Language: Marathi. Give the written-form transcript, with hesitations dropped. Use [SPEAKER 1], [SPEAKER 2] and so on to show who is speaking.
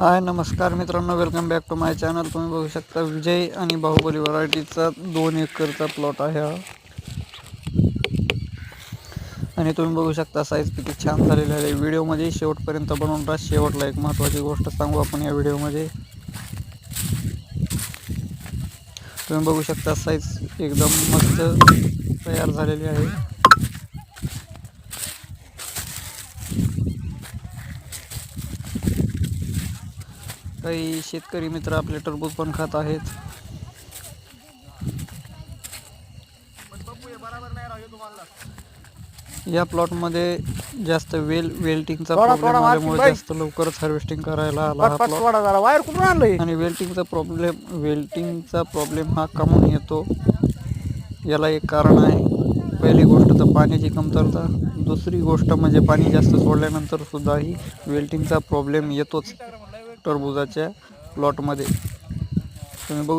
[SPEAKER 1] हाय नमस्कार मित्रांनो, welcome back to my channel. तुम्ही बघू शकता विजय आणि बाहुबली व्हरायटीचा 2 एकरचा प्लॉट आहे हा। आणि तुम्ही बघू शकता साईज किती छान झालेली आहे। व्हिडिओमध्ये शेवटपर्यंत बनवून राहा। शेवटला एक महत्त्वाची गोष्ट सांगू आपण या व्हिडिओमध्ये। तुम्ही बघू शकता साईज एकदम मस्त तयार झालेली आहे। काही शेतकरी मित्र आपले टरबूज पण खात आहेत। या प्लॉट मध्ये जास्त वेल्टिंगचा प्रॉब्लेम आल्यामुळे जास्त लवकरच हार्वेस्टिंग करायला आला हा प्लॉट। आणि वेल्टिंगचा प्रॉब्लेम हा कमून येतो, याला एक कारण आहे। पहिली गोष्ट तर पाण्याची कमतरता, दुसरी गोष्ट म्हणजे पाणी जास्त सोडल्यानंतर सुद्धा ही वेल्टिंगचा प्रॉब्लेम येतोच टरबूजाच्या प्लॉटमध्ये। तुम्ही बघू